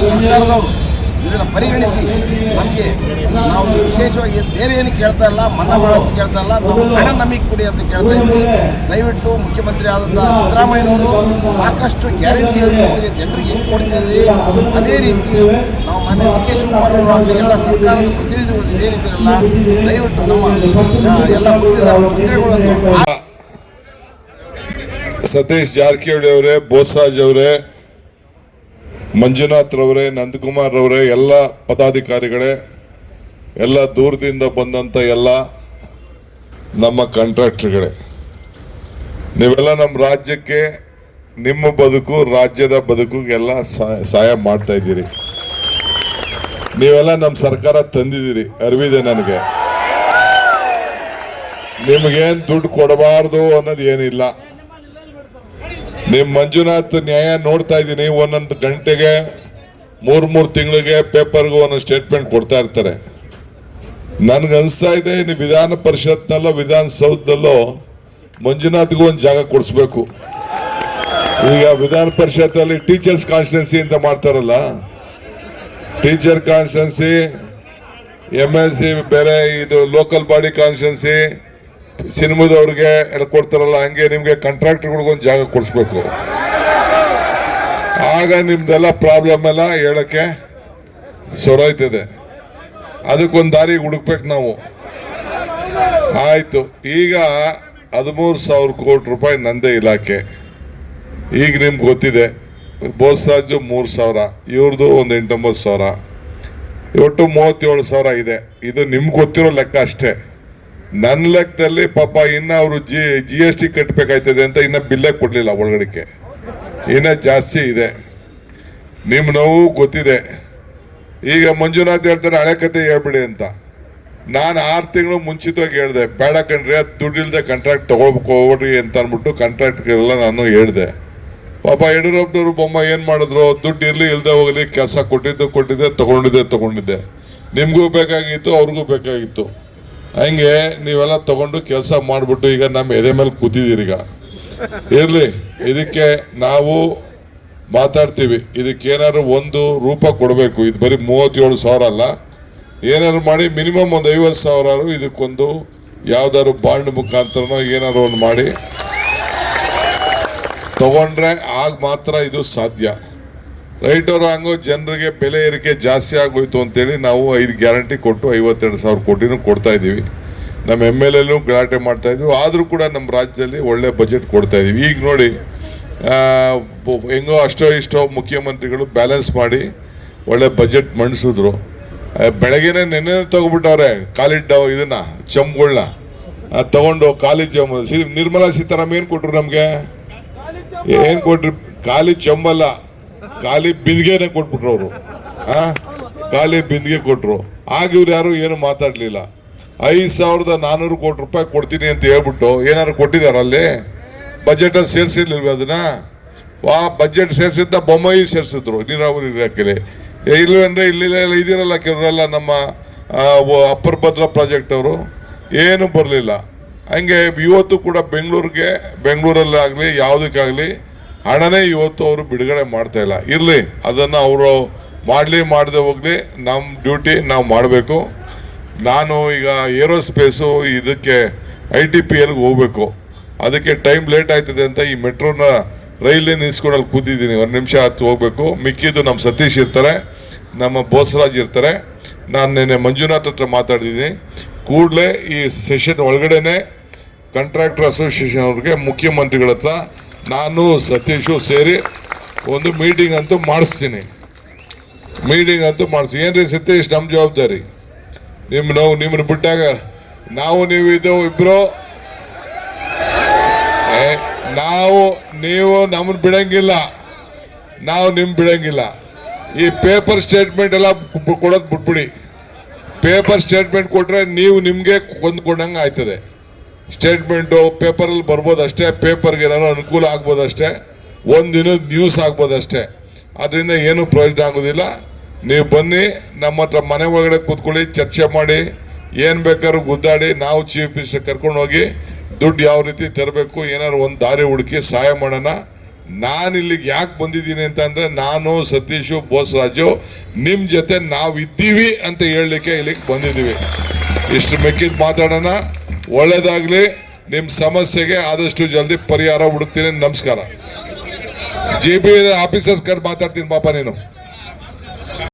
ಸರ್ಕಾರದವರು ಇದನ್ನು ಪರಿಗಣಿಸಿ ನಮಗೆ ನಾವು ವಿಶೇಷವಾಗಿ ಬೇರೆ ಏನು ಕೇಳ್ತಾ ಇಲ್ಲ, ಮನ್ನಾ ಮಾಡೋದು ಕೇಳ್ತಾ ಇಲ್ಲ, ನಾವು ಹಣ ನಮಗೆ ಕೊಡಿ ಅಂತ ಕೇಳ್ತಾ ಇದ್ದೀವಿ. ದಯವಿಟ್ಟು ಮುಖ್ಯಮಂತ್ರಿ ಆದಂಥ ಸಿದ್ದರಾಮಯ್ಯನವರು ಸಾಕಷ್ಟು ಗ್ಯಾರಂಟಿ ಜನರಿಗೆ ಹೆಂಗೆ ಕೊಡ್ತಿದ್ವಿ ಅದೇ ರೀತಿ ನಾವು ಮನೆ ಡಿ ಕೆ ಶಿವಕುಮಾರ್ ಆಗಲಿ ಎಲ್ಲ ಸರ್ಕಾರದ ಪ್ರತಿನಿಧಿಗಳು ಏನಿದ್ದೀರಲ್ಲ ದಯವಿಟ್ಟು ನಮ್ಮ ಎಲ್ಲ ತೊಂದರೆಗಳನ್ನು ಸತೀಶ್ ಜಾರಕಿಹೊಳಿ ಅವರೇ, ಬೋಸರಾಜ್ ಅವರೇ, ಮಂಜುನಾಥ್ ರವರೇ, ನಂದಕುಮಾರ್ ರವರೇ, ಎಲ್ಲ ಪದಾಧಿಕಾರಿಗಳೇ, ಎಲ್ಲ ದೂರದಿಂದ ಬಂದಂಥ ಎಲ್ಲ ನಮ್ಮ ಕಾಂಟ್ರಾಕ್ಟರ್ಗಳೇ, ನೀವೆಲ್ಲ ನಮ್ಮ ರಾಜ್ಯಕ್ಕೆ ನಿಮ್ಮ ಬದುಕು ರಾಜ್ಯದ ಬದುಕಿಗೆಲ್ಲ ಸಹಾಯ ಮಾಡ್ತಾ ಇದ್ದೀರಿ. ನೀವೆಲ್ಲ ನಮ್ಮ ಸರ್ಕಾರ ತಂದಿದ್ದೀರಿ, ಅರಿವಿದೆ ನನಗೆ. ನಿಮಗೇನು ದುಡ್ಡು ಕೊಡಬಾರ್ದು ಅನ್ನೋದು ಏನಿಲ್ಲ. ನಿಮ್ಮ ಮಂಜುನಾಥ್ ನ್ಯಾಯ ನೋಡ್ತಾ ಇದ್ದೀನಿ, ಒಂದೊಂದು ಗಂಟೆಗೆ 3 ತಿಂಗಳಿಗೆ ಪೇಪರ್ಗೂ ಒಂದೊಂದು ಸ್ಟೇಟ್ಮೆಂಟ್ ಕೊಡ್ತಾ ಇರ್ತಾರೆ. ನನ್ಗೆ ಅನಿಸ್ತಾ ಇದೆ ನೀವು ವಿಧಾನ ಪರಿಷತ್ನಲ್ಲೋ ವಿಧಾನಸೌಧದಲ್ಲೋ ಮಂಜುನಾಥ್ಗೂ ಒಂದು ಜಾಗ ಕೊಡಿಸ್ಬೇಕು. ಈಗ ವಿಧಾನ ಪರಿಷತ್ತಲ್ಲಿ ಟೀಚರ್ಸ್ ಕಾನ್ಸ್ಟಿಟ್ಯೂನ್ಸಿ ಅಂತ ಮಾಡ್ತಾರಲ್ಲ, ಟೀಚರ್ ಕಾನ್ಸ್ಟಿಟ್ಯೂನ್ಸಿ, MLC ಬೇರೆ, ಇದು ಲೋಕಲ್ ಬಾಡಿ ಕಾನ್ಸ್ಟಿಟ್ಯೂನ್ಸಿ, ಸಿನಿಮಾದವ್ರಿಗೆ ಎಲ್ಲ ಕೊಡ್ತಾರಲ್ಲ, ಹಂಗೆ ನಿಮ್ಗೆ ಕಾಂಟ್ರಾಕ್ಟರ್ಗಳಿಗೊಂದು ಜಾಗ ಕೊಡಿಸ್ಬೇಕು. ಆಗ ನಿಮ್ದೆಲ್ಲ ಪ್ರಾಬ್ಲಮ್ ಎಲ್ಲ ಹೇಳಕ್ಕೆ ಸೊರೈತದೆ. ಅದಕ್ಕೊಂದು ದಾರಿ ಹುಡುಕ್ಬೇಕು ನಾವು. ಆಯ್ತು, ಈಗ 13,000 ಕೋಟಿ ರೂಪಾಯಿ ನಂದೇ ಇಲಾಖೆ. ಈಗ ನಿಮ್ಗೆ ಗೊತ್ತಿದೆ, ಬೋಸರಾಜು 3,000, ಇವ್ರದ್ದು ಒಂದು 8-9,000, ಒಟ್ಟು 37,000 ಇದೆ. ಇದು ನಿಮ್ಗೆ ಗೊತ್ತಿರೋ ಲೆಕ್ಕ ಅಷ್ಟೇ. ನನ್ನ ಲೆಕ್ಕದಲ್ಲಿ ಪಾಪ ಇನ್ನು ಅವರು GST ಕಟ್ಟಬೇಕಾಯ್ತದೆ ಅಂತ ಇನ್ನು ಬಿಲ್ಲೇ ಕೊಡಲಿಲ್ಲ ಒಳಗಡೆಗೆ, ಇನ್ನೂ ಜಾಸ್ತಿ ಇದೆ. ನಿಮ್ಮ ನೋವು ಗೊತ್ತಿದೆ. ಈಗ ಮಂಜುನಾಥ್ ಹೇಳ್ತಾರೆ ಹಳೆ ಕತೆ ಹೇಳ್ಬಿಡಿ ಅಂತ. ನಾನು 6 ತಿಂಗಳು ಮುಂಚಿತವಾಗಿ ಹೇಳಿದೆ, ಬೇಡ ಕಣ್ರಿ, ಅದು ದುಡ್ಡಿಲ್ಲದೆ ಕಾಂಟ್ರಾಕ್ಟ್ ತೊಗೊಳ್ರಿ ಅಂತ ಅಂದ್ಬಿಟ್ಟು ಕಾಂಟ್ರಾಕ್ಟ್ಗೆಲ್ಲ ನಾನು ಹೇಳಿದೆ. ಪಾಪ ಯಡಿಯೂರಪ್ಪನವರು ಬೊಮ್ಮ ಏನು ಮಾಡಿದ್ರು, ದುಡ್ಡು ಇರಲಿ ಇಲ್ಲದೆ ಹೋಗಲಿ, ಕೆಲಸ ಕೊಟ್ಟಿದ್ದೆ ತೊಗೊಂಡಿದ್ದೆ. ನಿಮಗೂ ಬೇಕಾಗಿತ್ತು, ಅವ್ರಿಗೂ ಬೇಕಾಗಿತ್ತು. ಹಂಗೆ ನೀವೆಲ್ಲ ತಗೊಂಡು ಕೆಲಸ ಮಾಡಿಬಿಟ್ಟು ಈಗ ನಮ್ಮ ಎದೆ ಮೇಲೆ ಕೂತಿದ್ದೀರಿ. ಈಗ ಇರಲಿ, ಇದಕ್ಕೆ ನಾವು ಮಾತಾಡ್ತೀವಿ. ಇದಕ್ಕೇನಾದ್ರು ಒಂದು ರೂಪ ಕೊಡಬೇಕು. ಇದು ಬರೀ 37,000 ಅಲ್ಲ, ಏನಾದ್ರು ಮಾಡಿ ಮಿನಿಮಮ್ ಒಂದು 50,000 ಇದಕ್ಕೊಂದು ಯಾವ್ದಾದ್ರು ಬಾಂಡ್ ಮುಖಾಂತರನೋ ಏನಾದ್ರು ಒಂದು ಮಾಡಿ ತಗೊಂಡ್ರೆ ಆಗ ಮಾತ್ರ ಇದು ಸಾಧ್ಯ. ರೈಟ್ ಅವ್ರು ಹಂಗೋ ಜನರಿಗೆ ಬೆಲೆ ಏರಿಕೆ ಜಾಸ್ತಿ ಆಗೋಯ್ತು ಅಂತೇಳಿ ನಾವು 5 ಗ್ಯಾರಂಟಿ ಕೊಟ್ಟು 52,000 ಕೋಟಿನೂ ಕೊಡ್ತಾ ಇದ್ದೀವಿ. ನಮ್ಮ MLA ಗಲಾಟೆ ಮಾಡ್ತಾ ಇದ್ವಿ. ಆದರೂ ಕೂಡ ನಮ್ಮ ರಾಜ್ಯದಲ್ಲಿ ಒಳ್ಳೆ ಬಜೆಟ್ ಕೊಡ್ತಾ ಇದ್ದೀವಿ. ಈಗ ನೋಡಿ, ಹೆಂಗೋ ಅಷ್ಟೋ ಇಷ್ಟೋ ಮುಖ್ಯಮಂತ್ರಿಗಳು ಬ್ಯಾಲೆನ್ಸ್ ಮಾಡಿ ಒಳ್ಳೆ ಬಜೆಟ್ ಮಂಡಿಸಿದ್ರು. ಬೆಳಗ್ಗೆನೆ ನೆನ್ನೆ ತಗೊಬಿಟ್ಟವ್ರೆ ಇದನ್ನ ಚಂಬುಗಳನ್ನ ತಗೊಂಡು ಕಾಲೇಜ್ ನಿರ್ಮಲಾ ಸೀತಾರಾಮನ್ ಏನು ಕೊಟ್ರು ನಮಗೆ? ಏನು ಕೊಟ್ರು? ಖಾಲಿ ಚಂಬಲ್ಲ, ಖಾಲಿ ಬಿಂದಿಗೆನೆ ಕೊಟ್ಬಿಟ್ರು ಅವರು. ಖಾಲಿ ಬಿಂದಿಗೆ ಕೊಟ್ರು. ಆಗ ಇವ್ರು ಯಾರು ಏನು ಮಾತಾಡ್ಲಿಲ್ಲ. 5,400 ಕೋಟಿ ರೂಪಾಯಿ ಕೊಡ್ತೀನಿ ಅಂತ ಹೇಳ್ಬಿಟ್ಟು ಏನಾದ್ರು ಕೊಟ್ಟಿದಾರ? ಅಲ್ಲಿ ಬಜೆಟ್ ಅಲ್ಲಿ ಸೇರಿಸಿರ್ಲಿಲ್ವ ಅದನ್ನ? ಬಜೆಟ್ ಸೇರಿಸಿದ್ದ ಬೊಮ್ಮಾಯಿ ಸೇರಿಸಿದ್ರು ನೀರಾವರಿ ಇಲಾಖೆಯಲ್ಲಿ. ಇಲ್ಲಂದ್ರೆ ಇಲ್ಲಿ ಇದಿರಲ್ಲ ಕೆಲವರೆಲ್ಲ ನಮ್ಮ ಅಪ್ಪರ್ ಭದ್ರಾ ಪ್ರಾಜೆಕ್ಟ್ ಅವರು ಏನು ಬರಲಿಲ್ಲ. ಹಂಗೆ ಇವತ್ತು ಕೂಡ ಬೆಂಗಳೂರಲ್ಲಾಗಲಿ ಯಾವುದಕ್ಕಾಗಲಿ ಹಣನೇ ಇವತ್ತು ಅವರು ಬಿಡುಗಡೆ ಮಾಡ್ತಾ ಇಲ್ಲ. ಇರಲಿ, ಅದನ್ನು ಅವರು ಮಾಡದೆ ಹೋಗಲಿ, ನಮ್ಮ ಡ್ಯೂಟಿ ನಾವು ಮಾಡಬೇಕು. ನಾನು ಈಗ ಏರೋಸ್ಪೇಸು ಇದಕ್ಕೆ ITPLಗೆ ಹೋಗ್ಬೇಕು. ಅದಕ್ಕೆ ಟೈಮ್ ಲೇಟ್ ಆಯ್ತದೆ ಅಂತ ಈ ಮೆಟ್ರೋನ ರೈಲೇ ನಿಲ್ಸ್ಕೊಂಡಲ್ಲಿ ಕೂತಿದ್ದೀನಿ. 1 ನಿಮಿಷ ಹತ್ತು ಹೋಗ್ಬೇಕು. ಮಿಕ್ಕಿದ್ದು ನಮ್ಮ ಸತೀಶ್ ಇರ್ತಾರೆ, ನಮ್ಮ ಬೋಸರಾಜ್ ಇರ್ತಾರೆ. ನಾನು ನಿನ್ನೆ ಮಂಜುನಾಥ್ ಹತ್ರ ಮಾತಾಡಿದ್ದೀನಿ. ಕೂಡಲೇ ಈ ಸೆಷನ್ ಒಳಗಡೆನೆ ಕಾಂಟ್ರಾಕ್ಟರ್ ಅಸೋಸಿಯೇಷನ್ ಅವ್ರಿಗೆ ಮುಖ್ಯಮಂತ್ರಿಗಳ ಹತ್ರ ನಾನು ಸತೀಶು ಸೇರಿ ಒಂದು ಮೀಟಿಂಗ್ ಅಂತೂ ಮಾಡಿಸ್ತೀನಿ. ಏನ್ರಿ ಸತೀಶ್, ನಮ್ಮ ಜವಾಬ್ದಾರಿ. ನಿಮ್ಮನ್ನು ಬಿಟ್ಟಾಗ ನೀವು ಇಬ್ರು ನೀವು ನಮ್ಮನ್ನು ಬಿಡಂಗಿಲ್ಲ, ನಾವು ಬಿಡಂಗಿಲ್ಲ. ಈ ಪೇಪರ್ ಸ್ಟೇಟ್ಮೆಂಟ್ ಎಲ್ಲ ಕೊಡೋದು ಬಿಟ್ಬಿಡಿ. ಪೇಪರ್ ಸ್ಟೇಟ್ಮೆಂಟ್ ಕೊಟ್ರೆ ನೀವು ನಿಮಗೆ ಕೊಂಡ್ಕೊಂಡಂಗೆ ಆಯ್ತದೆ. ಸ್ಟೇಟ್ಮೆಂಟು ಪೇಪರಲ್ಲಿ ಬರ್ಬೋದಷ್ಟೇ, ಪೇಪರ್ಗೆ ಏನಾದ್ರು ಅನುಕೂಲ ಆಗ್ಬೋದಷ್ಟೇ, ಒಂದಿನ ನ್ಯೂಸ್ ಆಗ್ಬೋದಷ್ಟೇ. ಅದರಿಂದ ಏನೂ ಪ್ರಯೋಜನ ಆಗೋದಿಲ್ಲ. ನೀವು ಬನ್ನಿ, ನಮ್ಮ ಹತ್ರ ಮನೆ ಒಳಗಡೆ ಕೂತ್ಕೊಳ್ಳಿ, ಚರ್ಚೆ ಮಾಡಿ, ಏನು ಬೇಕಾದ್ರೂ ಗುದ್ದಾಡಿ, ನಾವು ಚೀಫ್ ಮಿನಿಸ್ಟರ್ ಕರ್ಕೊಂಡು ಹೋಗಿ ದುಡ್ಡು ಯಾವ ರೀತಿ ತರಬೇಕು, ಏನಾದ್ರು ಒಂದು ದಾರಿ ಹುಡುಕಿ ಸಹಾಯ ಮಾಡೋಣ. ನಾನು ಇಲ್ಲಿಗೆ ಯಾಕೆ ಬಂದಿದ್ದೀನಿ ಅಂತಂದ್ರೆ ನಾನು ಸತೀಶು ಬೋಸರಾಜು ನಿಮ್ಮ ಜೊತೆ ನಾವು ಇದ್ದೀವಿ ಅಂತ ಹೇಳಲಿಕ್ಕೆ ಇಲ್ಲಿಗೆ ಬಂದಿದ್ದೀವಿ. ಇಷ್ಟು ಮೆಕ್ಕಿದ್ ಮಾತಾಡೋಣ. ಒಳ್ಳೇದಾಗ್ಲಿ. ನಿಮ್ಮ ಸಮಸ್ಯೆಗೆ ಆದಷ್ಟು ಜಲ್ದಿ ಪರಿಹಾರ ಹುಡುಕ್ತೀನಿ. ನಮಸ್ಕಾರ. JB ಆಫೀಸರ್ಸ್ ಕರ್ ಮಾತಾಡ್ತೀನಿ ಪಾಪ ನೀನು.